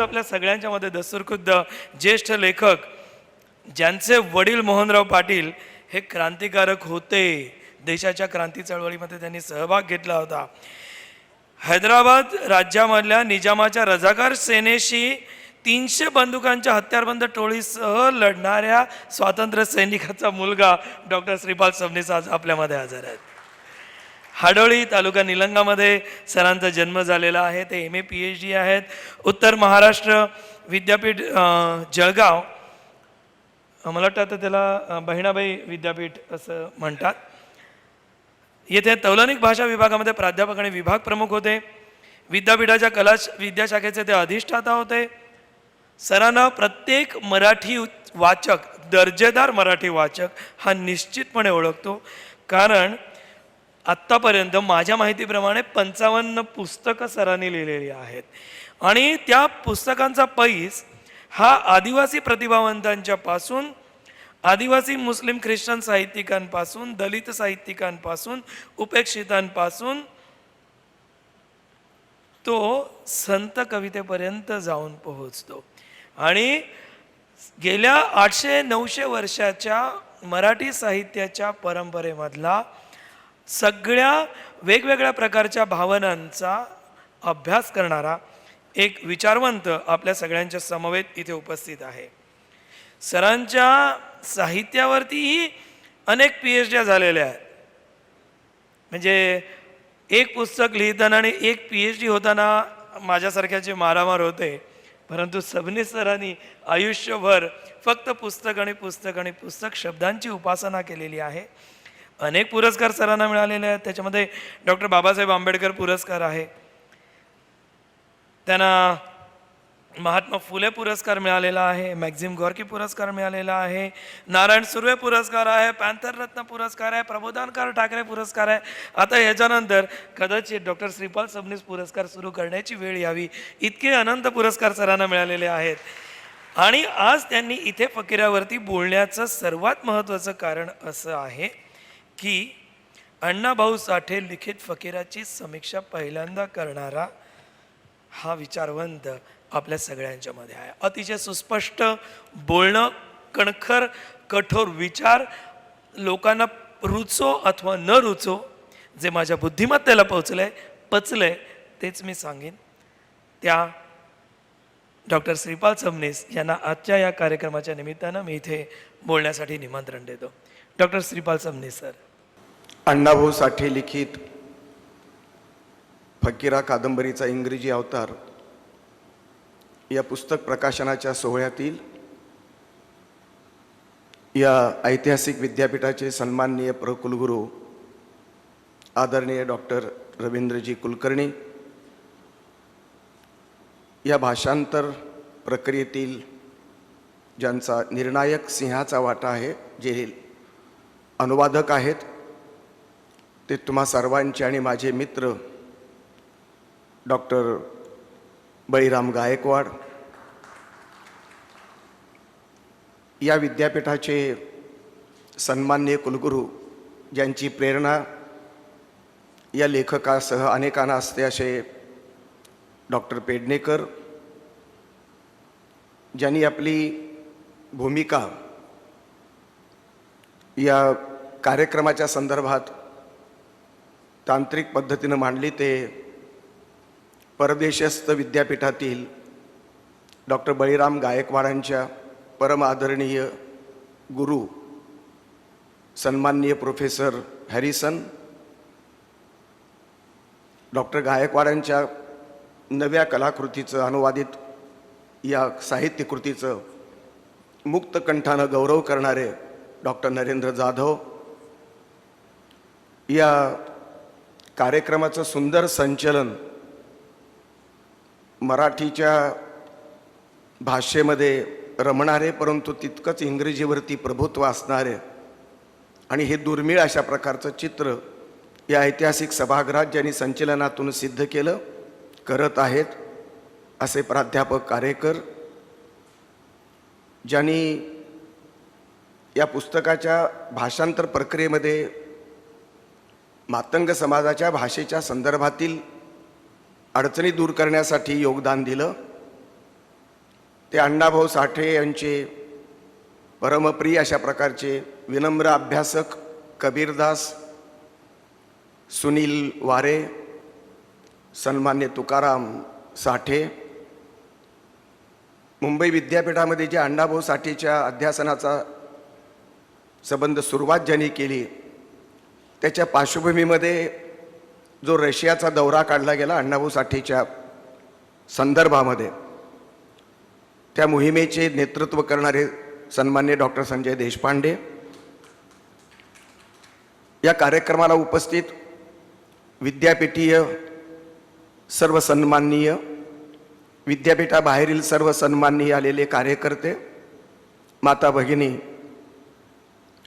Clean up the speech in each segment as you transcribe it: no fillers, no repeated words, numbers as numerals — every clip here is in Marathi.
आपल्या सगळ्यांच्या मध्ये दस्तूरखुद्द ज्येष्ठ लेखक ज्यांचे वडील मोहनराव पाटील हे क्रांतिकारक होते, देशाच्या क्रांती चळवळीमध्ये त्यांनी सहभाग घेतला होता. हैदराबाद राज्यामधल्या निजामाच्या रजाकार सेनेशी 300 बंदुकांच्या हत्यारबंद टोळीसह लढणाऱ्या स्वातंत्र्य सैनिकाचा मुलगा डॉक्टर श्रीपाल सबनीस आज आपल्यामध्ये हजर आहेत. हाडोळी तालुका निलंगामध्ये सरांचा जन्म झालेला आहे. ते MA PhD आहेत. उत्तर महाराष्ट्र विद्यापीठ जळगाव, मला वाटतं आता त्याला बहिणाबाई विद्यापीठ असं म्हणतात, येथे तौलनिक भाषा विभागामध्ये प्राध्यापक आणि विभाग प्रमुख होते. विद्यापीठाच्या कला विद्याशाखेचे ते अधिष्ठाता होते. सरांना प्रत्येक मराठी वाचक, दर्जेदार मराठी वाचक हा निश्चितपणे ओळखतो, कारण आत्तापर्यंत माझ्या माहितीप्रमाणे 55 पुस्तकं सरांनी लिहिलेली आहेत. आणि त्या पुस्तकांचा पैस हा आदिवासी प्रतिभावंतांच्या पासून, आदिवासी मुस्लिम ख्रिश्चन साहित्यिकांपासून, दलित साहित्यिकांपासून, उपेक्षितांपासून तो संत कवितेपर्यंत जाऊन पोहोचतो. आणि गेल्या 800-900 वर्षाच्या मराठी साहित्याच्या परंपरेमधला सगळ्या वेगवेगळ्या प्रकारच्या भावनांचा अभ्यास करणारा एक विचारवंत आपल्या सगळ्यांच्या समवेत इथे उपस्थित आहे. सरांच्या साहित्यावरतीही अनेक PhD झालेल्या आहेत. म्हणजे एक पुस्तक लिहिताना आणि एक PhD होताना माझ्यासारख्याचे मारामार होते, परंतु सबनीस सरांनी आयुष्यभर फक्त पुस्तक आणि पुस्तक आणि पुस्तक शब्दांची उपासना केलेली आहे. अनेक पुरस्कार सरांना मिळालेले आहेत. त्याच्यामध्ये डॉक्टर बाबासाहेब आंबेडकर पुरस्कार आहे, त्यांना महात्मा फुले पुरस्कार मिळालेला आहे, मॅक्झिम गॉर्की पुरस्कार मिळालेला आहे, नारायण सुर्वे पुरस्कार आहे, पॅन्थर रत्न पुरस्कार आहे, प्रबोधनकार ठाकरे पुरस्कार आहे. आता याच्यानंतर कदाचित डॉक्टर श्रीपाल सबनीस पुरस्कार सुरू करण्याची वेळ यावी, इतके अनंत पुरस्कार सरांना मिळालेले आहेत. आणि आज त्यांनी इथे फकीरावरती बोलण्याचं सर्वात महत्त्वाचं कारण असं आहे की अण्णाभाऊ साठे लिखित फकीराची समीक्षा पहिल्यांदा करणारा हा विचारवंत आपल्या सगळ्यांच्या मध्ये आहे. अतिशय सुस्पष्ट बोलणं, कणखर कठोर विचार, लोकांना रुचो अथवा न रुचो, जे माझ्या बुद्धिमत्तेला पचलंय तेच मी सांगेन. त्या डॉक्टर श्रीपाल सबनीस यांना आजच्या या कार्यक्रमाच्या निमित्तानं मी इथे बोलण्यासाठी निमंत्रण देतो. Doctor Shripal Sabnis sir. अण्णाभाऊ साठे लिखित फकीरा कादंबरीचा इंग्रजी अवतार या पुस्तक प्रकाशनाच्या सोहळ्यातील या ऐतिहासिक विद्यापीठाचे सन्माननीय कुलगुरू आदरणीय डॉक्टर रवींद्रजी कुलकर्णी, या भाषांतर प्रक्रियेतील ज्यांचा निर्णायक सिंहाचा वाटा आहे, जे अनुवादक आहेत, ते तुम्हा सर्वांचे आणि माझे मित्र डॉक्टर बळीराम गायकवाड, या विद्यापीठाचे सन्माननीय कुलगुरू ज्यांची प्रेरणा या लेखकासह अनेकांना असते असे डॉक्टर पेडणेकर, ज्यांनी आपली भूमिका या कार्यक्रमाच्या संदर्भात तांत्रिक पद्धतीनं मांडली, ते परदेशस्थ विद्यापीठातील डॉक्टर बळीराम गायकवाडांच्या परम आदरणीय गुरु सन्माननीय प्रोफेसर हॅरिसन, डॉक्टर गायकवाडांच्या नव्या कलाकृतीचं, अनुवादित या साहित्यकृतीचं मुक्त कंठानं गौरव करणारे डॉक्टर नरेंद्र जाधव, या कार्यक्रमाचं सुंदर संचलन मराठीच्या भाषेमध्ये रमणारे परंतु तितकंच इंग्रजीवरती प्रभुत्व असणारे आणि हे दुर्मिळ अशा प्रकारचं चित्र या ऐतिहासिक सभागृहात ज्यांनी संचलनातून सिद्ध केलं, करत आहेत असे प्राध्यापक कारेकर, ज्यांनी या पुस्तकाच्या भाषांतर प्रक्रियेमध्ये मातंग समाजाच्या भाषेच्या संदर्भातील अडचणी दूर करण्यासाठी योगदान दिलं. ते अण्णाभाऊ साठे यांचे परमप्रिय अशा प्रकारचे विनम्र अभ्यासक कबीरदास, सुनील वारे, सन्मान्य तुकाराम साठे. मुंबई विद्यापीठामध्ये जे अण्णाभाऊ साठेच्या अध्यासनाचा संबंध सुरुवात ज्यांनी केली, त्याच्या पार्श्वभूमीमध्ये जो रशियाचा दौरा काढला गेला अण्णाभाऊ साठेच्या संदर्भामध्ये, त्या मोहिमेचे नेतृत्व करणारे सन्मान्य डॉक्टर संजय देशपांडे. या कार्यक्रमाला उपस्थित विद्यापीठीय सर्व सन्माननीय, विद्यापीठाबाहेरील सर्व सन्माननीय आलेले कार्यकर्ते, माता भगिनी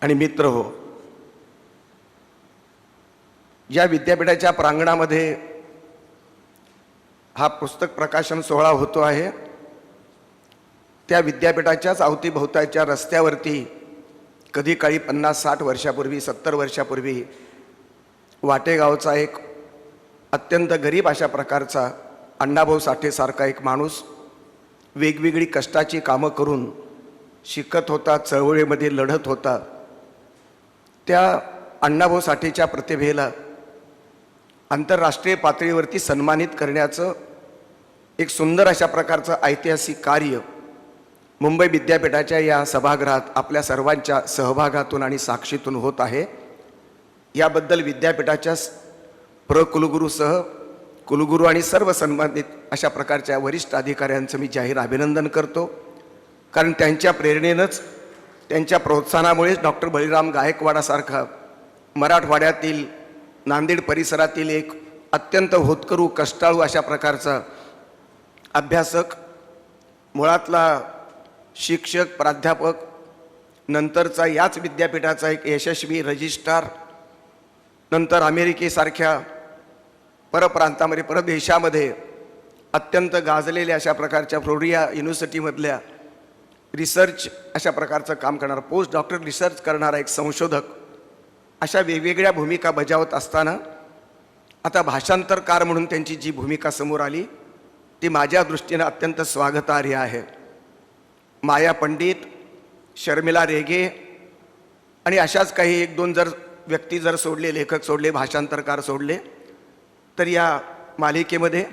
आणि मित्र हो, या विद्यापीठाच्या प्रांगणामध्ये हा पुस्तक प्रकाशन सोहळा होतो आहे. त्या विद्यापीठाच्याच अवतीभोवताच्या रस्त्यावरती कधी काळी 50-60 वर्षापूर्वी, 70 वर्षापूर्वी वाटेगावचा एक अत्यंत गरीब अशा प्रकारचा अण्णाभाऊ साठेसारखा एक माणूस वेगवेगळी कष्टाची कामं करून शिकत होता, चळवळीमध्ये लढत होता. त्या अण्णाभाऊ साठेच्या प्रतिभेला आंतरराष्ट्रीय पातळीवरती सन्मानित करण्याचं एक सुंदर अशा प्रकारचं ऐतिहासिक कार्य मुंबई विद्यापीठाच्या या सभागृहात आपल्या सर्वांच्या सहभागातून आणि साक्षीतून होत आहे. याबद्दल विद्यापीठाच्या कुलगुरूसह कुलगुरू आणि सर्व सन्मानित अशा प्रकारच्या वरिष्ठ अधिकाऱ्यांचं मी जाहीर अभिनंदन करतो. कारण त्यांच्या प्रेरणेनंच, त्यांच्या प्रोत्साहनामुळेच डॉक्टर बळीराम गायकवाडासारखा मराठवाड्यातील, नांदेड परिसरातील एक अत्यंत होतकरू, कष्टाळू अशा प्रकारचा अभ्यासक, मुळातला शिक्षक, प्राध्यापक, नंतरचा याच विद्यापीठाचा एक यशस्वी रजिस्ट्रार, नंतर अमेरिकेसारख्या परप्रांतामध्ये, परदेशामध्ये अत्यंत गाजलेल्या अशा प्रकारच्या फ्लोरिडा युनिव्हर्सिटीमधल्या रिसर्च अशा प्रकारचं काम करणारा, पोस्ट डॉक्टर रिसर्च करणारा एक संशोधक, अशा वेगवेगळ्या भूमिका बजावत असताना आता भाषांतरकार म्हणून त्यांची जी भूमिका समोर आली ती माझ्या दृष्टीनं अत्यंत स्वागतार्ह आहे. माया पंडित, शर्मिला रेगे आणि अशाच काही 1-2 जर व्यक्ती जर सोडले, लेखक सोडले, भाषांतरकार सोडले, तर या मालिकेमध्ये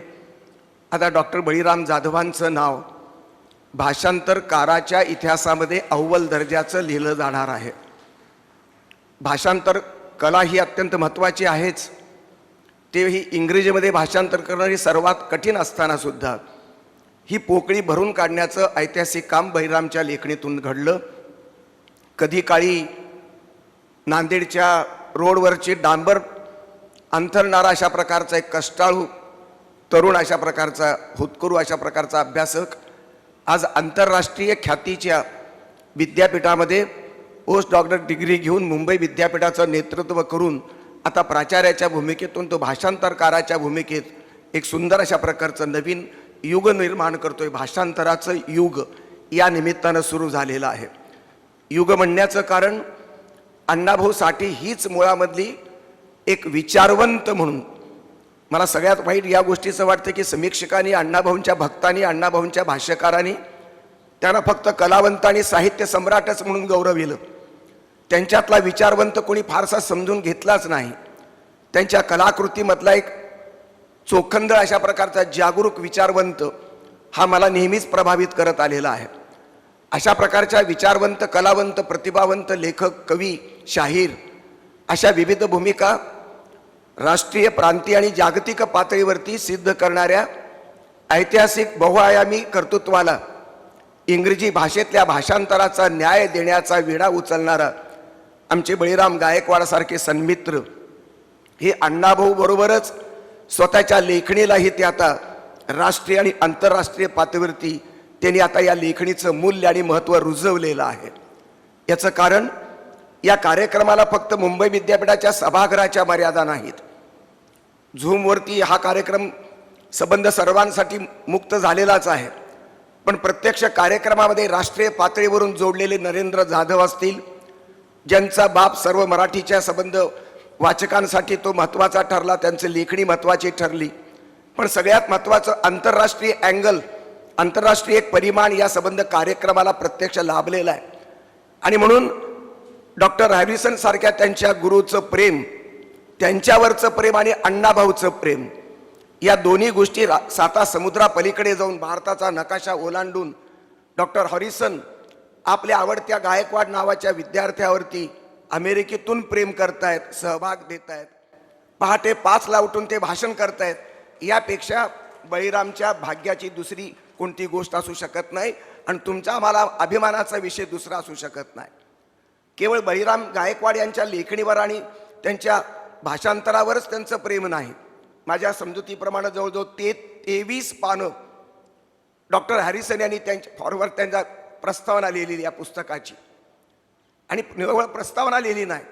आता डॉक्टर बळीराम जाधवांचं नाव भाषांतरकाराच्या इतिहासामध्ये अव्वल दर्जाचं लिहिलं जाणार आहे. भाषांतर कला ही अत्यंत महत्त्वाची आहेच, तेही इंग्रजीमध्ये भाषांतर करणारी सर्वात कठीण असताना सुद्धा ही पोकळी भरून काढण्याचं ऐतिहासिक काम बळीरामच्या लेखणीतून घडलं. कधी काळी नांदेडच्या रोडवरची डांबर अंथरणारा अशा प्रकारचा एक कष्टाळू तरुण, अशा प्रकारचा होतकरू, अशा प्रकारचा अभ्यासक आज आंतरराष्ट्रीय ख्यातीच्या विद्यापीठामध्ये पोस्ट डॉक्टर डिग्री घेऊन मुंबई विद्यापीठाचं नेतृत्व करून आता प्राचार्याच्या भूमिकेतून तो भाषांतरकाराच्या भूमिकेत एक सुंदर अशा प्रकारचं नवीन युग निर्माण करतोय. भाषांतराचं युग या निमित्तानं सुरू झालेलं आहे. युग म्हणण्याचं कारण अण्णाभाऊ साठे हीच मुळामधली एक विचारवंत म्हणून, मला सगळ्यात वाईट या गोष्टीचं वाटतं की समीक्षकांनी, अण्णाभाऊंच्या भक्तांनी, अण्णाभाऊंच्या भाष्यकारांनी त्यांना फक्त कलावंत आणि साहित्य सम्राटच म्हणून गौरविलं. त्यांच्यातला विचारवंत कोणी फारसा समजून घेतलाच नाही. त्यांच्या कलाकृतीमधला एक चोखंद अशा प्रकारचा जागरूक विचारवंत हा मला नेहमीच प्रभावित करत आलेला आहे. अशा प्रकारच्या विचारवंत, कलावंत, प्रतिभावंत लेखक, कवी, शाहीर अशा विविध भूमिका राष्ट्रीय, प्रांतीय आणि जागतिक पातळीवरती सिद्ध करणाऱ्या ऐतिहासिक बहुआयामी कर्तृत्वाला इंग्रजी भाषेतल्या भाषांतराचा न्याय देण्याचा विडा उचलणारा आमचे बळीराम गायकवाडसारखे सन्मित्र हे अण्णाभाऊ बरोबरच स्वतःच्या लेखणीलाही ते आता राष्ट्रीय आणि आंतरराष्ट्रीय पातळीवरती त्यांनी आता या लेखणीचं मूल्य आणि महत्त्व रुजवलेलं आहे. याचं कारण या कार्यक्रमाला फक्त मुंबई विद्यापीठाच्या सभागृहाच्या मर्यादा नाहीत. झूमवरती हा कार्यक्रम संबंध सर्वांसाठी मुक्त झालेलाच आहे, पण प्रत्यक्ष कार्यक्रमामध्ये राष्ट्रीय पातळीवरून जोडलेले नरेंद्र जाधव असतील, ज्यांचा बाप सर्व मराठीच्या संबंध वाचकांसाठी तो महत्त्वाचा ठरला, त्यांची लेखणी महत्त्वाची ठरली, पण सगळ्यात महत्त्वाचं आंतरराष्ट्रीय अँगल आंतरराष्ट्रीय एक परिमाण या संबंध कार्यक्रमाला प्रत्यक्ष लाभलेला आहे. आणि म्हणून डॉक्टर हॅरिसन सारख्या त्यांच्या गुरुचं प्रेम, त्यांच्यावरचं प्रेम आणि अण्णाभाऊचं प्रेम, या दोन्ही गोष्टी साता समुद्रापलीकडे जाऊन भारताचा नकाशा ओलांडून डॉक्टर हॅरिसन आपल्या आवडत्या गायकवाड नावाच्या विद्यार्थ्यावरती अमेरिकेतून प्रेम करतायत, सहभाग देत आहेत. पहाटे 5ला उठून ते भाषण करतायत. यापेक्षा बळीरामच्या भाग्याची दुसरी कोणती गोष्ट असू शकत नाही. आणि तुमचा आम्हाला अभिमानाचा विषय दुसरा असू शकत नाही. केवळ बळीराम गायकवाड यांच्या लेखणीवर आणि त्यांच्या भाषांतरावरच त्यांचं प्रेम नाही. माझ्या समजुतीप्रमाणे जवळजवळ 23 पानं डॉक्टर हॅरिसन यांनी त्यांच्या प्रस्तावना लिहिलेली या पुस्तकाची. आणि निव्वळ प्रस्तावना लिहिली नाही,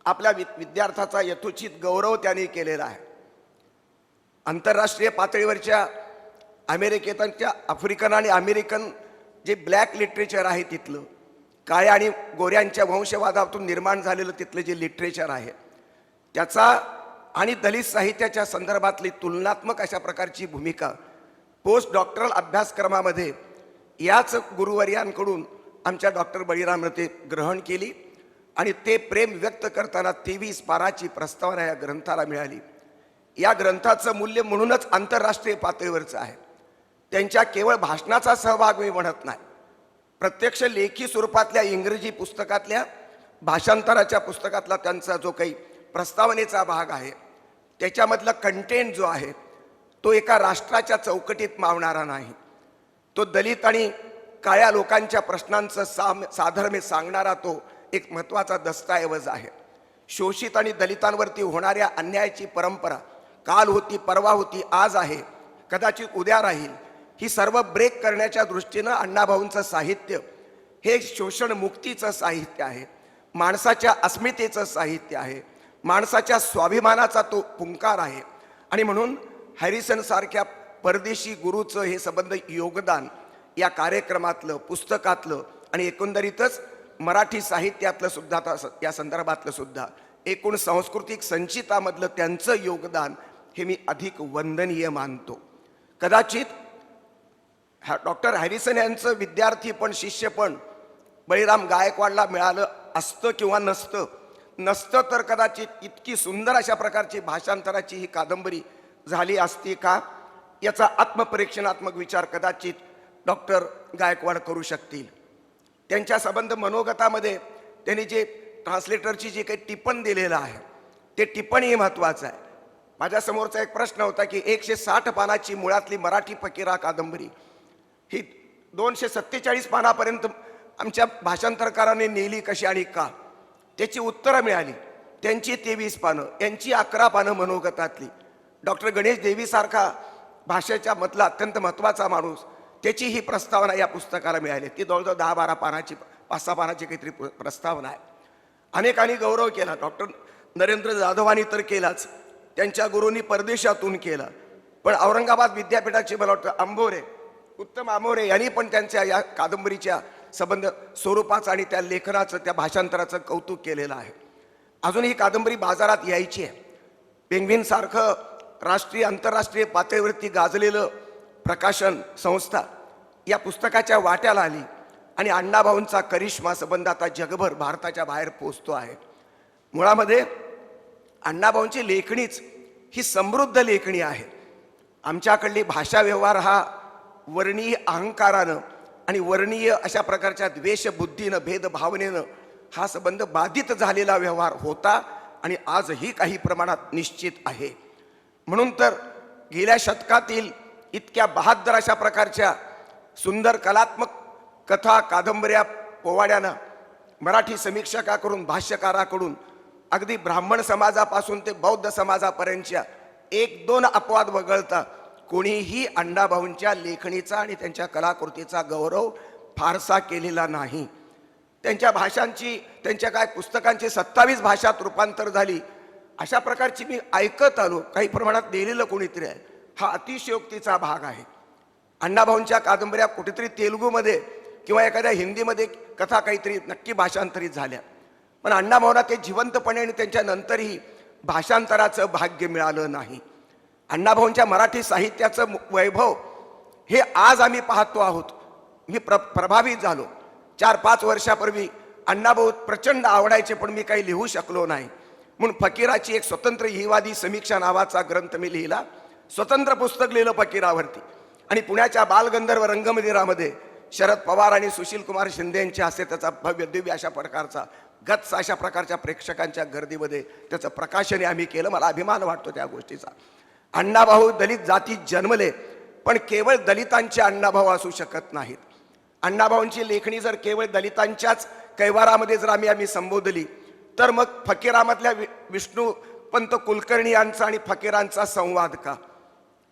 आपल्या विद्यार्थ्याचा यथोचित गौरव त्यांनी केलेला आहे. आंतरराष्ट्रीय पातळीवरच्या अमेरिकेतच्या आफ्रिकन आणि अमेरिकन जे ब्लॅक लिटरेचर आहे, तिथलं काळ्या आणि गोऱ्यांच्या वंशवादातून निर्माण झालेलं तिथलं जे लिटरेचर आहे त्याचा आणि दलित साहित्याच्या संदर्भातली तुलनात्मक अशा प्रकारची भूमिका पोस्ट डॉक्टरल अभ्यासक्रमामध्ये याच गुरुवर्यांकडून आमच्या डॉक्टर बळीरामने ते ग्रहण केली. आणि ते प्रेम व्यक्त करताना 23 पानाची प्रस्तावना या ग्रंथाला मिळाली. या ग्रंथाचं मूल्य म्हणूनच आंतरराष्ट्रीय पातळीवरचं आहे. त्यांच्या केवळ भाषणाचा सहभाग मी म्हणत नाही, प्रत्यक्ष लेखी स्वरूपातल्या इंग्रजी पुस्तकातल्या भाषांतराच्या पुस्तकातला त्यांचा जो काही प्रस्तावनेचा भाग आहे त्याच्यामधला कंटेंट जो आहे तो एका राष्ट्राच्या चौकटीत मावणारा नाही. तो दलित आणि काळ्या लोकांच्या प्रश्नांचं साधर्म्य सांगणारा तो एक महत्त्वाचा दस्तऐवज आहे. शोषित आणि दलितांवरती होणाऱ्या अन्यायाची परंपरा काल होती, परवा होती, आज आहे, कदाचित उद्या राहील. ही सर्व ब्रेक करण्याच्या दृष्टीनं अण्णाभाऊंचं साहित्य हे शोषण मुक्तीचं साहित्य आहे, माणसाच्या अस्मितेचं साहित्य आहे, माणसाच्या स्वाभिमानाचा तो पुंकार आहे. आणि म्हणून हॅरिसन सारख्या परदेशी गुरुचं हे संबंध योगदान या कार्यक्रमातलं, पुस्तकातलं आणि एकंदरीतच मराठी साहित्यातलं सुद्धा, या संदर्भातलं सुद्धा एकूण सांस्कृतिक संचितामधलं त्यांचं योगदान हे मी अधिक वंदनीय मानतो. कदाचित डॉक्टर हॅरिसन यांचं विद्यार्थी पण शिष्य पण बळीराम गायकवाडला मिळालं असतं किंवा नसतं तर कदाचित इतकी सुंदर अशा प्रकारची भाषांतराची ही कादंबरी झाली असती का, याचा आत्मपरीक्षणात्मक विचार कदाचित डॉक्टर गायकवाड करू शकतील. त्यांच्या संबंध मनोगतामध्ये त्यांनी जे ट्रान्सलेटरची जी काही टिप्पण दिलेलं आहे ते टिप्पणही महत्त्वाचं आहे. माझ्यासमोरचा एक प्रश्न होता की 160 पानाची मुळातली मराठी फकीरा कादंबरी ही 247 पानापर्यंत आमच्या भाषांतरकाराने नेली कशी आणि का, त्याची उत्तरं मिळाली. त्यांची 23 पानं, यांची 11 पानं मनोगतातली. डॉक्टर गणेश देवीसारखा भाषेच्या मधला अत्यंत महत्त्वाचा माणूस, त्याची ही प्रस्तावना या पुस्तकाला मिळाली. ती जवळजवळ 10-12 पानाची, 5-6 पानाची काहीतरी प्रस्तावना आहे. अनेकांनी गौरव केला, डॉक्टर नरेंद्र जाधवांनी तर केलाच, त्यांच्या गुरूंनी परदेशातून केला. पण औरंगाबाद विद्यापीठाचे मला वाटतं आंबोरे, उत्तम आंबोरे यांनी पण त्यांच्या या कादंबरीच्या संबंध स्वरूपाचं आणि त्या लेखनाचं, त्या भाषांतराचं कौतुक केलेलं आहे. अजून ही कादंबरी बाजारात यायची आहे. पेंग्विनसारखं राष्ट्रीय आंतरराष्ट्रीय पातळीवरती गाजलेलं प्रकाशन संस्था या पुस्तकाच्या वाट्याला आली आणि अण्णाभाऊंचा करिश्मा संबंध आता जगभर भारताच्या बाहेर पोचतो आहे. मुळामध्ये अण्णाभाऊंची लेखणीच ही समृद्ध लेखणी आहे. आमच्याकडली भाषा व्यवहार हा वर्णीय अहंकारानं आणि वर्णीय अशा प्रकारच्या द्वेषबुद्धीनं, भेदभावनेनं हा संबंध बाधित झालेला व्यवहार होता आणि आजही काही प्रमाणात निश्चित आहे. म्हणून तर गेल्या शतकातील इतक्या बहादर अशा प्रकारच्या सुंदर कलात्मक कथा, कादंबऱ्या, पोवाड्यानं मराठी समीक्षकाकडून, भाष्यकाराकडून अगदी ब्राह्मण समाजापासून ते बौद्ध समाजापर्यंतच्या 1-2 अपवाद वगळता कोणीही अण्णाभाऊंच्या लेखणीचा आणि त्यांच्या कलाकृतीचा गौरव फारसा केलेला नाही. त्यांच्या भाषांची, त्यांच्या काय पुस्तकांची 27 भाषात रूपांतर झाली अशा प्रकारची मी ऐकत आलो. काही प्रमाणात लिहिलेलं कोणीतरी आहे, हा अतिशयोक्तीचा भाग आहे. अण्णाभाऊंच्या कादंबऱ्या कुठेतरी तेलुगूमध्ये किंवा एखाद्या हिंदीमध्ये कथा काहीतरी नक्की भाषांतरित झाल्या, पण अण्णाभाऊंना ते जिवंतपणे आणि त्यांच्या नंतरही भाषांतराचं भाग्य मिळालं नाही. अण्णाभाऊंच्या मराठी साहित्याचं वैभव हे आज आम्ही पाहतो आहोत. मी प्रभावित झालो. 4-5 वर्षापूर्वी अण्णाभाऊ प्रचंड आवडायचे, पण मी काही लिहू शकलो नाही. म्हणून फकीराची एक स्वतंत्र हिवादी समीक्षा नावाचा ग्रंथ मी लिहिला. स्वतंत्र पुस्तक लिहिलं फकीरावरती. आणि पुण्याच्या बालगंधर्व रंगमंदिरामध्ये शरद पवार आणि सुशील कुमार शिंदे यांच्या हस्ते त्याचा भव्य दिव्य अशा प्रकारचा गच्च अशा प्रकारच्या प्रेक्षकांच्या गर्दीमध्ये त्याचं प्रकाशन आम्ही केलं. मला अभिमान वाटतो त्या गोष्टीचा. अण्णाभाऊ दलित जातीत जन्मले, पण केवळ दलितांचे अण्णाभाऊ असू शकत नाहीत. अण्णाभाऊंची लेखणी जर केवळ दलितांच्याच कैवारामध्ये जर आम्ही संबोधली, तर मग फकीरामधल्या विष्णुपंत कुलकर्णी यांचा आणि फकीरांचा संवाद का?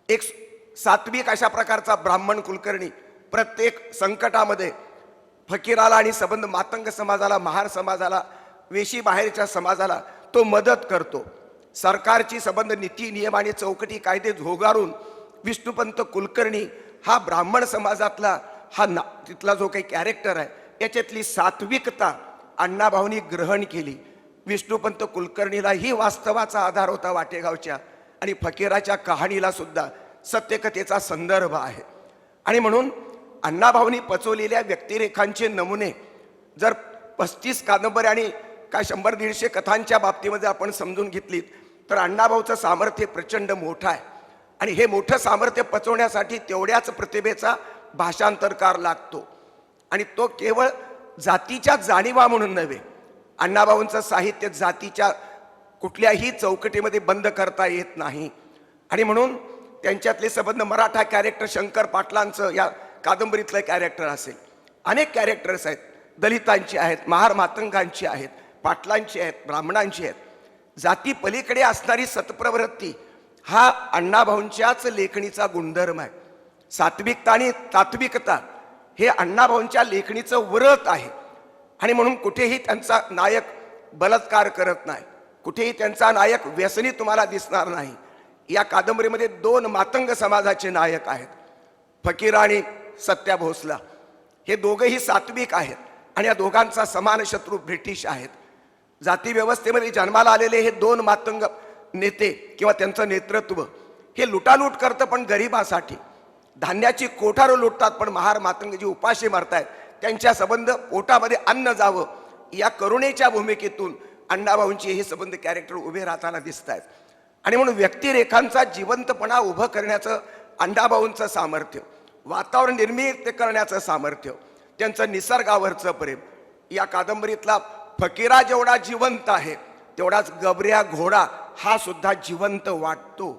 एक सात्विक अशा प्रकारचा ब्राह्मण कुलकर्णी प्रत्येक संकटामध्ये फकीराला आणि संबंध मातंग समाजाला, महार समाजाला, वेशी बाहेरच्या समाजाला तो मदत करतो. सरकारची संबंध नीती नियम आणि चौकटी कायदे झोगारून विष्णुपंत कुलकर्णी हा ब्राह्मण समाजातला तिथला जो काही कॅरेक्टर आहे, याच्यातली सात्विकता अण्णाभाऊंनी ग्रहण केली. विष्णुपंत कुलकर्णीला ही वास्तवाचा आधार होता वाटेगावच्या, आणि फकीराच्या कहाणीला सुद्धा सत्यकथेचा संदर्भ आहे. आणि म्हणून अण्णाभाऊंनी पचवलेल्या व्यक्तिरेखांचे नमुने जर 35 कादंबऱ्या आणि काय 100-150 कथांच्या बाबतीमध्ये आपण समजून घेतलीत, तर अण्णाभाऊचं सामर्थ्य प्रचंड मोठं आहे. आणि हे मोठं सामर्थ्य पचवण्यासाठी तेवढ्याच प्रतिभेचा भाषांतरकार लागतो. आणि तो केवळ जातीच्या जाणीवा म्हणून नव्हे. अण्णाभाऊंचं साहित्य जातीच्या कुठल्याही चौकटीमध्ये बंद करता येत नाही. आणि म्हणून त्यांच्यातले संबंध मराठा कॅरेक्टर, शंकर पाटलांचं या कादंबरीतलं कॅरेक्टर असेल, अनेक कॅरेक्टर्स आहेत. दलितांची आहेत, महार मातंगांची आहेत, पाटलांची आहेत, ब्राह्मणांची आहेत. जाती पलीकडे असणारी सत्प्रवृत्ती हा अण्णाभाऊंच्याच लेखणीचा गुणधर्म आहे. सात्विकता आणि तात्विकता हे अण्णाभाऊंच्या लेखणीचं व्रत आहे. आणि म्हणून कुठेही त्यांचा नायक बलात्कार करत नाही, कुठेही त्यांचा नायक व्यसनी तुम्हाला दिसणार नाही. या कादंबरीमध्ये 2 मातंग समाजाचे नायक आहेत, फकीर आणि सत्या भोसला. हे दोघंही सात्विक आहेत आणि या दोघांचा समान शत्रू ब्रिटिश आहेत. जाती व्यवस्थेमध्ये जन्माला आलेले हे 2 मातंग नेते किंवा त्यांचं नेतृत्व हे लुटालूट करतं, पण गरिबासाठी. धान्याची कोठारं लुटतात, पण महार मातंग जी उपाशी मरतायत त्यांच्या संबंध पोटामध्ये अन्न जावं या करुणेच्या भूमिकेतून अण्णाभाऊंचे हे संबंध कॅरेक्टर उभे राहताना दिसत आहेत. आणि म्हणून व्यक्तिरेखांचा जिवंतपणा उभं करण्याचं अण्णाभाऊंचं सामर्थ्य, वातावरण निर्मित करण्याचं सामर्थ्य, त्यांचं निसर्गावरचं प्रेम. या कादंबरीतला फकीरा जेवढा जिवंत आहे, तेवढाच गबऱ्या घोडा हा सुद्धा जिवंत वाटतो.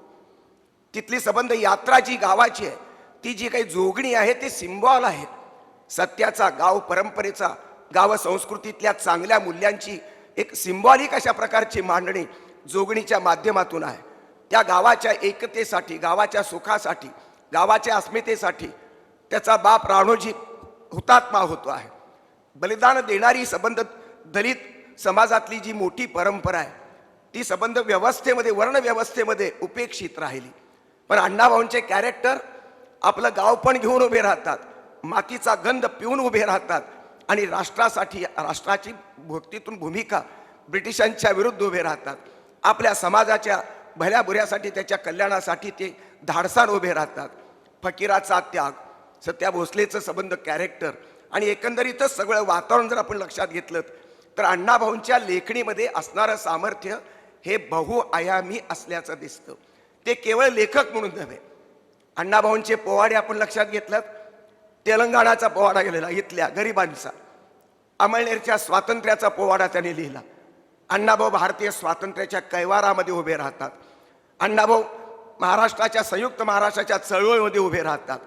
तिथली संबंध यात्रा जी गावाची आहे, ती जी काही जोगणी आहे ती सिम्बॉल आहे सत्याचा, गाव परंपरेचा, गाव संस्कृतीतल्या चांगल्या मूल्यांची एक सिम्बॉलिक अशा प्रकारची मांडणी जोगणीच्या माध्यमातून आहे. त्या गावाच्या एकतेसाठी, गावाच्या सुखासाठी, गावाच्या अस्मितेसाठी त्याचा बाप राणोजी हुतात्मा होतो आहे. बलिदान देणारी संबंध दलित समाजातली जी मोठी परंपरा आहे, ती संबंध व्यवस्थेमध्ये, वर्ण व्यवस्थेमध्ये उपेक्षित राहिली. पण अण्णाभाऊंचे कॅरेक्टर आपलं गाव पण घेऊन उभे राहतात, मातीचा गंध पिऊन उभे राहतात आणि राष्ट्रासाठी, राष्ट्राची भक्तीतून भूमिका ब्रिटिशांच्या विरुद्ध उभे राहतात. आपल्या समाजाच्या भल्या बुऱ्यासाठी, त्याच्या कल्याणासाठी ते धाडसानं उभे राहतात. फकीराचा त्याग, सत्या भोसलेचं संबंध कॅरेक्टर आणि एकंदरीतच सगळं वातावरण जर आपण लक्षात घेतलं, तर अण्णाभाऊंच्या लेखणीमध्ये असणारं सामर्थ्य हे बहुआयामी असल्याचं दिसतं. ते केवळ लेखक म्हणून नव्हे. अण्णाभाऊंचे पोवाडे आपण लक्षात घेतलं, तेलंगणाचा पोवाडा गेलेला, इथल्या गरिबांचा. अमळनेरच्या स्वातंत्र्याचा पोवाडा त्यांनी लिहिला. अण्णाभाऊ भारतीय स्वातंत्र्याच्या कैवारामध्ये उभे राहतात. अण्णाभाऊ महाराष्ट्राच्या, संयुक्त महाराष्ट्राच्या चळवळीमध्ये उभे राहतात.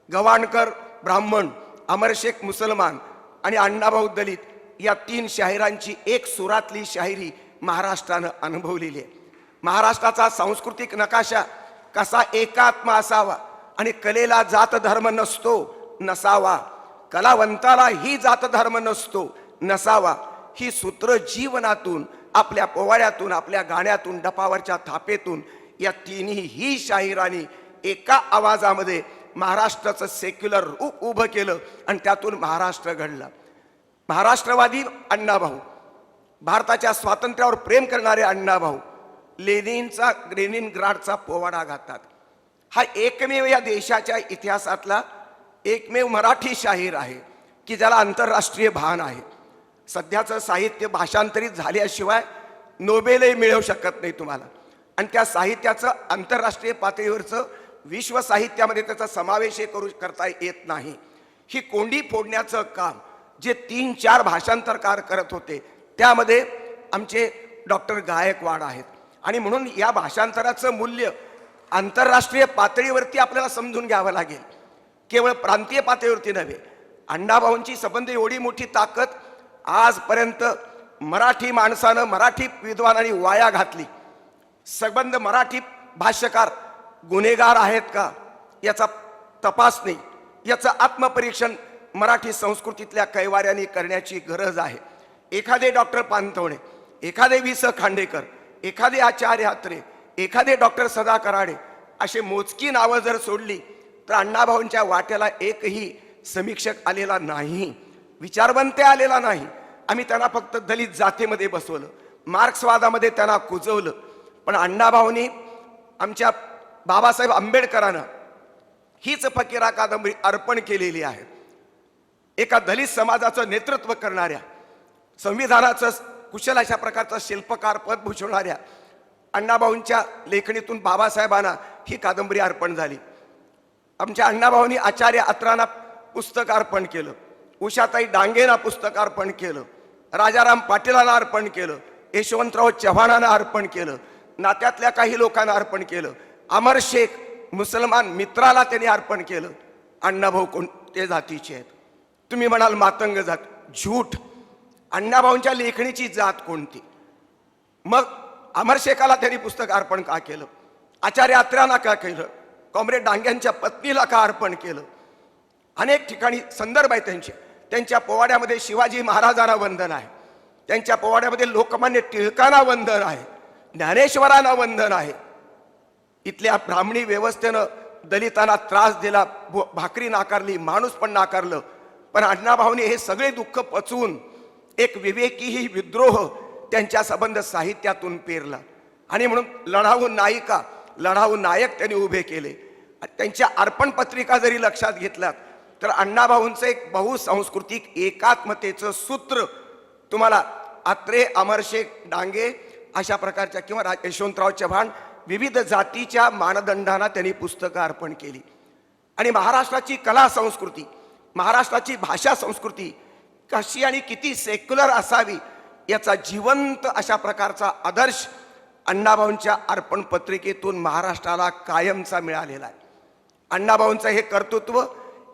गवाणकर ब्राह्मण, अमरशेख मुसलमान आणि अण्णाभाऊ दलित या 3 शाहिरांची एक सुरातली शाहिरी महाराष्ट्रानं अनुभवलेली आहे. महाराष्ट्राचा सांस्कृतिक नकाशा कसा एकात्म असावा आणि कलेला जात धर्म नसतो नसावा, कलावंताला ही जात धर्म नसतो नसावा, ही सूत्र जीवनातून, आपल्या पोवाड्यातून, आपल्या गाण्यातून, डपावरच्या थापेतून या तिन्ही शाहिरांनी एका आवाजामध्ये महाराष्ट्राचं सेक्युलर रूप उभं केलं आणि त्यातून महाराष्ट्र घडला. महाराष्ट्रवादी अण्णाभाऊ, भारताच्या स्वातंत्र्यावर प्रेम करणारे अण्णाभाऊ लेनिनग्राडचा पोवाडा गातात. हा एकमेव या देशाच्या इतिहासातला एकमेव मराठी शाहीर आहे की ज्याला आंतरराष्ट्रीय भान आहे. सध्याचं साहित्य भाषांतरित झाल्याशिवाय नोबेलही मिळवू शकत नाही तुम्हाला. आणि त्या साहित्याचं आंतरराष्ट्रीय पातळीवरचं विश्व साहित्यामध्ये त्याचा समावेश करता येत नाही. ही कोंडी फोडण्याचं काम जे 3-4 भाषांतरकार करत होते त्यामध्ये आमचे डॉक्टर गायकवाड आहेत. आणि म्हणून या भाषांतराचं मूल्य आंतरराष्ट्रीय पातळीवरती आपल्याला समजून घ्यावं लागेल, केवळ प्रांतीय पातळीवरती नव्हे. अण्णाभाऊंची संबंध एवढी मोठी ताकद आजपर्यंत मराठी माणसानं, मराठी विद्वानांनी वाया घातली. संबंध मराठी भाष्यकार गुन्हेगार आहेत का याचा तपासणी, याचं आत्मपरीक्षण मराठी संस्कृतीतल्या कैवाऱ्यांनी करण्याची गरज आहे. एखादे डॉक्टर पानतवणे, एखादे वि. स. खांडेकर, एखादे आचार्य हात्रे, एखादे डॉक्टर सदा कराडे असे मोजकी नावं जर सोडली तर अण्णाभाऊंच्या वाट्याला एकही समीक्षक आलेला नाही, विचारवंत आलेला नाही. आम्ही त्यांना फक्त दलित जातीमध्ये बसवलं, मार्क्सवादामध्ये त्यांना कुजवलं. पण अण्णाभाऊंनी आमच्या बाबासाहेब आंबेडकरांना हीच फकीरा कादंबरी अर्पण केलेली आहे. एका दलित समाजाचं नेतृत्व करणाऱ्या, संविधानाचं कुशल अशा प्रकारचं शिल्पकार पद भूषवणाऱ्या अण्णाभाऊंच्या लेखणीतून बाबासाहेबांना ही कादंबरी अर्पण झाली. आमच्या अण्णाभाऊंनी आचार्य अत्रांना पुस्तक अर्पण केलं, उषाताई डांगेंना पुस्तक अर्पण केलं, राजाराम पाटीलांना अर्पण केलं, यशवंतराव चव्हाणांना अर्पण केलं, नात्यातल्या काही लोकांना अर्पण केलं, अमर शेख मुसलमान मित्राला त्यांनी अर्पण केलं. अण्णाभाऊ कोणत्या जातीचे आहेत? तुम्ही म्हणाल मातंग जात. झूठ. अण्णाभाऊंच्या लेखणीची जात कोणती? मग अमर शेखाला त्यांनी पुस्तक अर्पण का केलं? आचार्य अत्र्यांना का केलं? कॉम्रेड डांग्यांच्या पत्नीला का अर्पण केलं? अनेक ठिकाणी संदर्भ आहे त्यांचे. त्यांच्या पोवाड्यामध्ये शिवाजी महाराजांना वंदन आहे, त्यांच्या पोवाड्यामध्ये लोकमान्य टिळकांना वंदन आहे, ज्ञानेश्वरांना वंदन आहे. इथल्या ब्राह्मणी व्यवस्थेनं दलितांना त्रास दिला, भाकरी नाकारली, माणूस पण नाकारलं. पण अण्णाभाऊने हे सगळे दुःख पचवून एक विवेकीही विद्रोह त्यांच्या संबंध साहित्यातून पेरला. आणि म्हणून लढाऊ नायिका, लढाऊ नायक त्यांनी उभे केले. त्यांच्या अर्पण पत्रिका जरी लक्षात घेतलात तर अण्णाभाऊंचं एक बहुसांस्कृतिक एकात्मतेचं सूत्र तुम्हाला आत्रे, अमरशेख, डांगे अशा प्रकारच्या किंवा यशवंतराव चव्हाण विविध जातीच्या मानदंडांना त्यांनी पुस्तकं अर्पण केली. आणि महाराष्ट्राची कला संस्कृती, महाराष्ट्राची भाषा संस्कृती कशी आणि किती सेक्युलर असावी याचा जिवंत अशा प्रकारचा आदर्श अण्णाभाऊंच्या अर्पण पत्रिकेतून महाराष्ट्राला कायमचा मिळालेला आहे. अण्णाभाऊंचं हे कर्तृत्व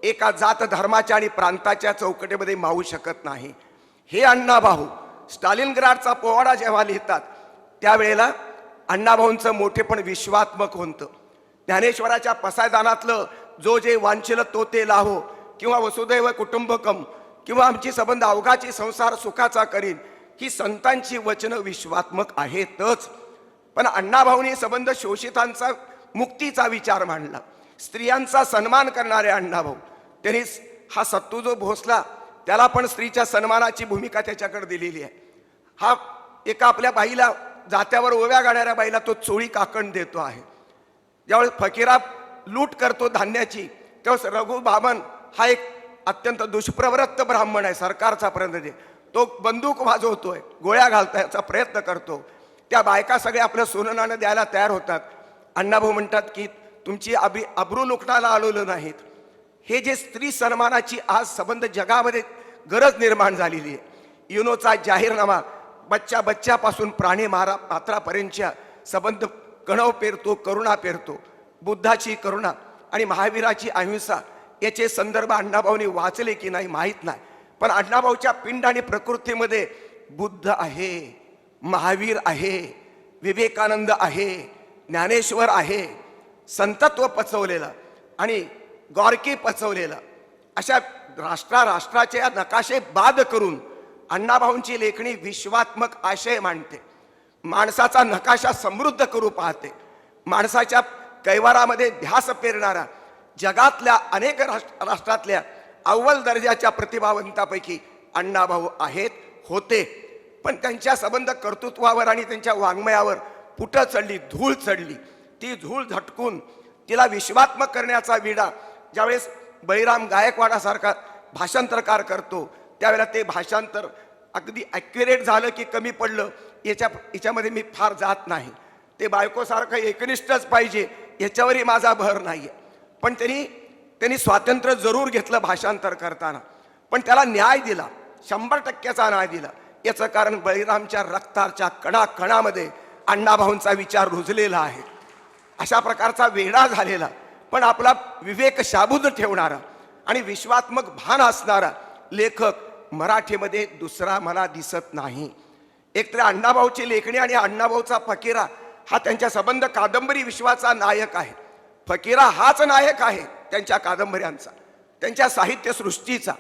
एका जात धर्माच्या आणि प्रांताच्या चौकटीमध्ये मावू शकत नाही. हे अण्णाभाऊ स्टालिनग्राडचा पोवाडा जेव्हा लिहितात त्यावेळेला अण्णाभाऊंचं मोठेपण विश्वात्मक होतं. ज्ञानेश्वराच्या पसायदानातलं जो जे वांछिल तो ते लाहो किंवा वसुदैव कुटुंबकम किंवा आमची संबंध अवघाची संसार सुखाचा करीन ही संतांची वचनं विश्वात्मक आहेतच. पण अण्णाभाऊंनी संबंध शोषितांचा मुक्तीचा विचार मांडला. स्त्रियांचा सन्मान करणारे अण्णाभाऊ, त्यांनी हा सत्तू जो भोसला त्याला पण स्त्रीच्या सन्मानाची भूमिका त्याच्याकडे दिलेली आहे. हा एका आपल्या बाईला, जात्यावर ओव्या गाणाऱ्या बाईला तो चोळी काकण देतो आहे. ज्यावेळेस फकीरा लूट करतो धान्याची त्यावेळेस रघु बामन हा एक अत्यंत दुष्प्रवृत्त ब्राह्मण आहे, सरकारचा प्रतिनिधी, तो बंदूक वाजवतोय, गोळ्या घालण्याचा प्रयत्न करतो. त्या बायका सगळ्या आपलं सोनं नाणं द्यायला तयार होतात. अण्णाभाऊ म्हणतात की तुमची अब्रू लुकटाला आलेलं नाहीत. हे जे स्त्री सन्मानाची आज संबंध जगामध्ये गरज निर्माण झालेली आहे. युनोचा जाहीरनामा बच्च्यापासून प्राणी मात्रापर्यंतच्या संबंध कणव पेरतो, करुणा पेरतो. बुद्धाची करुणा आणि महावीराची अहिंसा याचे संदर्भ अण्णाभाऊंनी वाचले की नाही माहीत नाही. पण अण्णाभाऊच्या पिंड आणि प्रकृतीमध्ये बुद्ध आहे, महावीर आहे, विवेकानंद आहे, ज्ञानेश्वर आहे, संतत्व पचवलेलं आणि गॉर्की पचवलेलं अशा राष्ट्राच्या नकाशे बाद करून अण्णाभाऊंची लेखणी विश्वात्मक आशय मांडते. माणसाचा नकाशा समृद्ध करू पाहते. माणसाच्या कैवारामध्ये ध्यास पेरणारा जगातल्या अनेक राष्ट्रातल्या अव्वल दर्जाच्या प्रतिभावंतापैकी अण्णाभाऊ आहेत, होते. पण त्यांच्या संबंध कर्तृत्वावर आणि त्यांच्या वाङ्मयावर फुटं चढली, धूळ चढली. ती धूळ झटकून तिला विश्वात्मक करण्याचा विडा ज्यावेळेस बळीराम गायकवाडासारखा भाषांतरकार करतो त्यावेळेला ते भाषांतर अगदी ॲक्युरेट झालं की कमी पडलं याच्यामध्ये मी फार जात नाही. ते बायकोसारखं एकनिष्ठच पाहिजे याच्यावरही माझा भर नाही आहे. पण त्यांनी स्वातंत्र्य जरूर घेतलं भाषांतर करताना, पण त्याला न्याय दिला, 100% न्याय दिला. याचं कारण बळीरामच्या रक्ताच्या कणाकणामध्ये अण्णाभाऊंचा विचार रुजलेला आहे. अशा प्रकारचा वेडा झालेला पण आपला विवेक शाबूत ठेवणारा आणि विश्वात्मक भान असणारा लेखक मराठीमध्ये दुसरा मला दिसत नाही. एकतर अण्णाभाऊची लेखणी आणि अण्णाभाऊचा फकीरा हा त्यांच्या संबंध कादंबरी विश्वाचा नायक आहे. फकीरा हाच नायक आहे त्यांच्या कादंबऱ्यांचा, त्यांच्या साहित्यसृष्टीचा,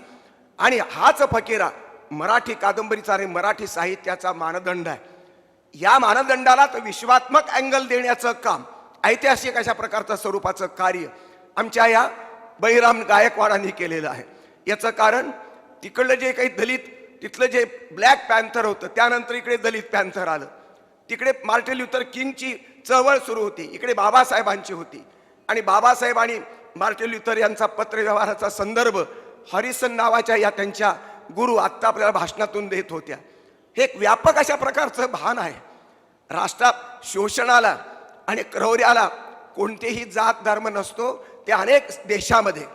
आणि हाच फकीरा मराठी कादंबरीचा आणि मराठी साहित्याचा मानदंड आहे. या मानदंडाला तर विश्वात्मक अँगल देण्याचं काम, ऐतिहासिक अशा प्रकारचं स्वरूपाचं कार्य आमच्या या बळीराम गायकवाडांनी केलेलं आहे. याचं कारण तिकडलं जे काही दलित, तिथलं जे ब्लॅक पॅन्थर होतं, त्यानंतर इकडे दलित पॅन्थर आलं. तिकडे मार्टिन ल्युथर किंगची चळवळ सुरू होती, इकडे बाबासाहेबांची होती. आणि बाबासाहेब आणि मार्टिन ल्युथर यांचा पत्रव्यवहाराचा संदर्भ हरिसन नावाच्या या त्यांच्या गुरु आत्ता आपल्याला भाषणातून देत होत्या. हे एक व्यापक अशा प्रकारचं भान आहे. राष्ट्रात शोषणाला आणि क्रौर्याला कोणतेही जात धर्म नसतो. ते अनेक देशामध्ये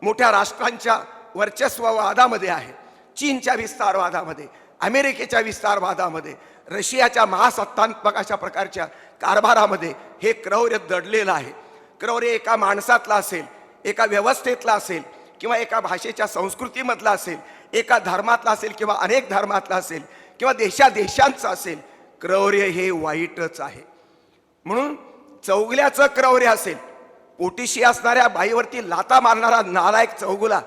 मोठ्या राष्ट्रांच्या वर्चस्ववादामध्ये आहे. चीनच्या विस्तारवादामध्ये, अमेरिकेच्या विस्तारवादामध्ये, रशियाच्या महासत्तात्मक अशा प्रकारच्या कारभारामध्ये हे क्रौर्य दडलेलं आहे. क्रौर्य एका माणसातला असेल, एका व्यवस्थेतला असेल, किंवा एका भाषेच्या संस्कृतीमधला असेल, एका धर्मातला असेल किंवा अनेक धर्मातला असेल, किंवा देशांचं असेल. क्रौर्य हे वाईटच आहे. म्हणून चौगुल्याचं क्रौर्य असेल, पोटीशी असणाऱ्या बाईवरती लाता मारणारा नालायक चौगुला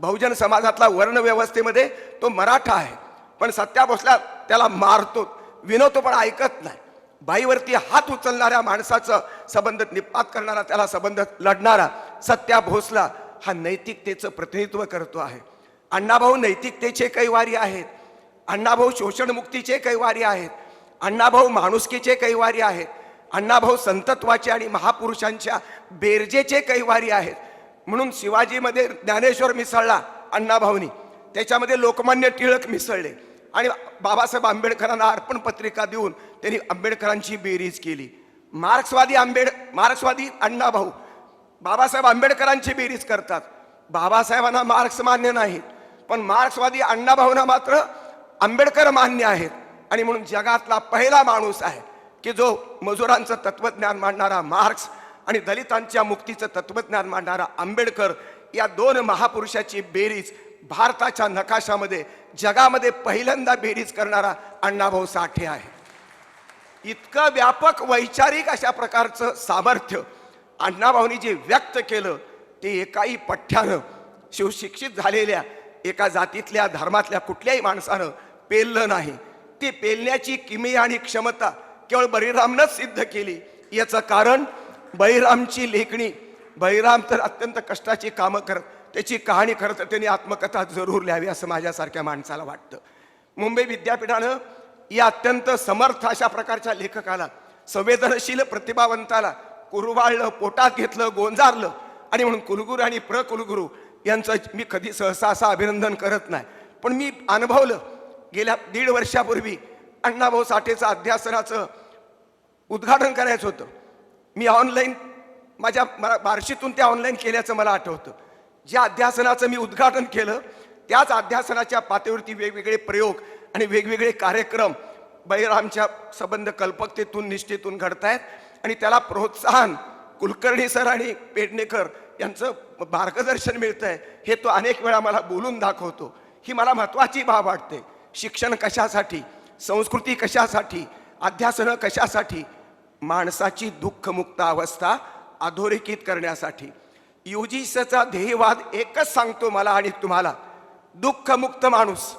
बहुजन समाजातला वर्ण व्यवस्थेमध्ये तो मराठा आहे. पण सत्या भोसला त्याला मारतो, विनवतो, पण ऐकत नाही. बाईवरती हात उचलणाऱ्या माणसाचं संबंध निपात करणारा, त्याला संबंध लढणारा सत्या भोसला हा नैतिकतेचं प्रतिनिधित्व करतो आहे. अण्णाभाऊ नैतिकतेचे कैवारी आहेत. अण्णाभाऊ शोषणमुक्तीचे कैवारी आहेत. अण्णाभाऊ माणुसकीचे कैवारी आहेत. अण्णाभाऊ संतत्वाचे आणि महापुरुषांच्या बेरजेचे कैवारी आहेत. म्हणून शिवाजीमध्ये ज्ञानेश्वर मिसळला अण्णाभाऊनी, त्याच्यामध्ये लोकमान्य टिळक मिसळले, आणि बाबासाहेब आंबेडकरांना अर्पण पत्रिका देऊन त्यांनी आंबेडकरांची बेरीज केली. मार्क्सवादी अण्णाभाऊ बाबासाहेब आंबेडकरांची बेरीज करतात. बाबासाहेबांना मार्क्स मान्य नाहीत, पण मार्क्सवादी अण्णाभाऊंना मात्र आंबेडकर मान्य आहेत. आणि म्हणून जगातला पहिला माणूस आहे की जो मजुरांचं तत्वज्ञान मांडणारा मार्क्स आणि दलितांच्या मुक्तीचं तत्वज्ञान मांडणारा आंबेडकर, या दोन महापुरुषाची बेरीज भारताच्या नकाशामध्ये जगामध्ये पहिल्यांदा बेरीज करणारा अण्णाभाऊ साठे आहे. इतकं व्यापक वैचारिक अशा प्रकारचं सामर्थ्य अण्णाभाऊंनी जे व्यक्त केलं ते एकाही पठ्ठ्यानं शिवशिक्षित झालेल्या एका जातीतल्या धर्मातल्या कुठल्याही माणसानं पेललं नाही. ती पेलण्याची किमया आणि क्षमता केवळ बळीरामनंच सिद्ध केली. याचं कारण बळीरामची लेखणी. बळीराम तर अत्यंत कष्टाची कामं करत, त्याची कहाणी करत, त्यांनी आत्मकथा जरूर लिहावी असं माझ्यासारख्या माणसाला वाटतं. मुंबई विद्यापीठानं या अत्यंत समर्थ अशा प्रकारच्या लेखकाला, संवेदनशील प्रतिभावंताला कुरवाळलं, पोटात घेतलं, गोंजारलं. आणि म्हणून कुलगुरू आणि प्रकुलगुरू यांचं मी कधी सहसा असं अभिनंदन करत नाही, पण मी अनुभवलं. गेल्या 1.5 वर्षापूर्वी अण्णाभाऊ साठेचं अध्यासनाचं उद्घाटन करायचं होतं. मी ऑनलाईन माझ्या बार्शीतून ते ऑनलाईन केल्याचं मला आठवतं. ज्या अध्यासनाचं मी उद्घाटन केलं त्याच अध्यासनाच्या पातळीवरती वेगवेगळे प्रयोग आणि वेगवेगळे कार्यक्रम बळीरामच्या संबंध कल्पकतेतून, निष्ठेतून घडतायत. आणि त्याला प्रोत्साहन कुलकर्णी सर आणि पेडणेकर यांचं मार्गदर्शन मिळतंय. हे तो अनेक वेळा मला बोलून दाखवतो. ही मला महत्त्वाची बाब वाटते. शिक्षण कशासाठी, संस्कृती कशासाठी, अध्यासनं कशासाठी? माणसाची दुःखमुक्त अवस्था अधोरेखित करण्यासाठी. युजीसीचा ध्येयवाद एकच सांगतो मला आणि तुम्हाला, दुःखमुक्त माणूस,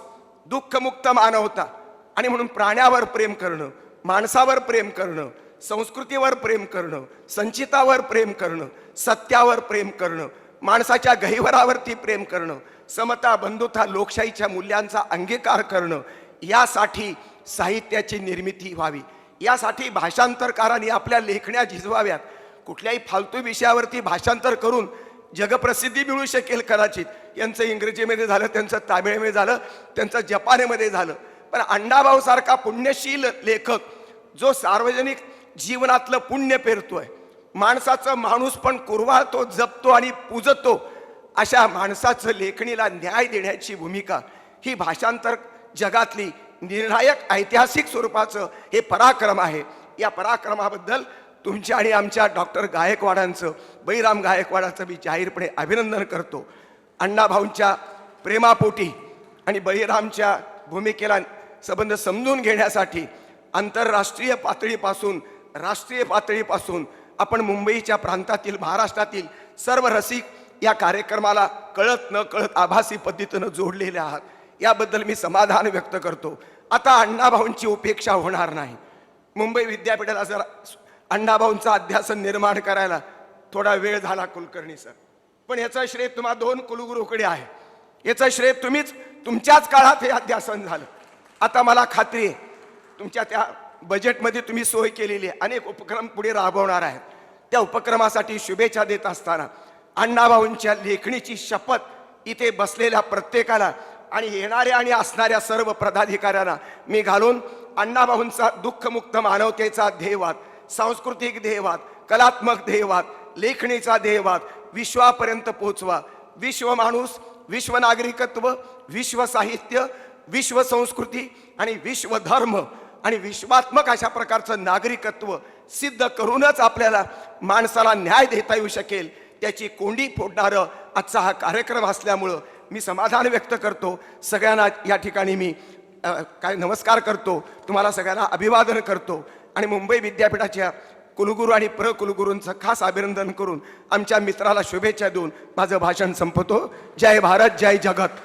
दुःखमुक्त मानवता. आणि म्हणून प्राण्यावर प्रेम करणं, माणसावर प्रेम करणं, संस्कृतीवर प्रेम करणं, संचितावर प्रेम करणं, सत्यावर प्रेम करणं, माणसाच्या गहिवरावरती प्रेम करणं, समता, बंधुता, लोकशाहीच्या मूल्यांचा अंगीकार करणं. यासाठी साहित्याची निर्मिती व्हावी, यासाठी भाषांतरकारांनी आपल्या लेखण्या झिजवाव्यात. कुठल्याही फालतू विषयावरती भाषांतर करून जगप्रसिद्धी मिळू शकेल कदाचित. यांचं इंग्रजीमध्ये झालं, त्यांचं तामिळमध्ये झालं, त्यांचं जपानीमध्ये झालं. पण अण्णाभाऊ सारखा पुण्यशील लेखक जो सार्वजनिक जीवनातलं पुण्य पेरतोय, माणसाचं माणूस पण कुरवाळतो, जपतो आणि पूजतो, अशा माणसाचं लेखणीला न्याय देण्याची भूमिका ही भाषांतर जगातली निर्णायक ऐतिहासिक स्वरूपाचं हे पराक्रम आहे. या पराक्रमाबद्दल तुमच्या आणि आमच्या डॉक्टर गायकवाडांचं, बळीराम गायकवाडांचं मी जाहीरपणे अभिनंदन करतो. अण्णाभाऊंच्या प्रेमापोटी आणि बळीरामच्या भूमिकेला संबंध समजून घेण्यासाठी आंतरराष्ट्रीय पातळीपासून राष्ट्रीय पातळीपासून आपण मुंबईच्या प्रांतातील, महाराष्ट्रातील सर्व रसिक या कार्यक्रमाला कळत न कळत आभासी पद्धतीनं जोडलेले आहात. याबद्दल मी समाधान व्यक्त करतो. आता अण्णाभाऊंची उपेक्षा होणार नाही. मुंबई विद्यापीठाला जर अण्णाभाऊंचा अध्यासन निर्माण करायला थोडा वेळ झाला कुलकर्णी सर, पण याचं श्रेय तुम्हा दोन कुलगुरूकडे आहे. याचं श्रेय तुमच्याच काळात हे अध्यासन झालं. आता मला खात्री आहे तुमच्या त्या बजेटमध्ये तुम्ही सोय केलेली आहे, अनेक उपक्रम पुढे राबवणार आहेत. त्या उपक्रमासाठी शुभेच्छा देत असताना अण्णाभाऊंच्या लेखणीची शपथ इथे बसलेल्या प्रत्येकाला आणि येणाऱ्या आणि असणाऱ्या सर्व पदाधिकाऱ्यांना मी घालून अण्णाभाऊंचा दुःखमुक्त मानवतेचा ध्येयवाद, सांस्कृतिक ध्येयवाद, कलात्मक ध्येयवाद, लेखणीचा ध्येयवाद विश्वापर्यंत पोहोचवा. विश्व माणूस, विश्व नागरिकत्व, विश्व साहित्य, विश्व संस्कृती आणि विश्व धर्म आणि विश्वात्मक अशा प्रकारचं नागरिकत्व सिद्ध करूनच आपल्याला माणसाला न्याय देता येऊ शकेल. त्याची कोंडी फोडणारं आजचा हा कार्यक्रम असल्यामुळं मी समाधान व्यक्त करतो. सगळ्यांना या ठिकाणी मी काय नमस्कार करतो, तुम्हाला सगळ्यांना अभिवादन करतो आणि मुंबई विद्यापीठाच्या कुलगुरू आणि प्रकुलगुरूंचं खास अभिनंदन करून आमच्या मित्राला शुभेच्छा देऊन माझं भाषण संपवतो. जय भारत, जय जगत.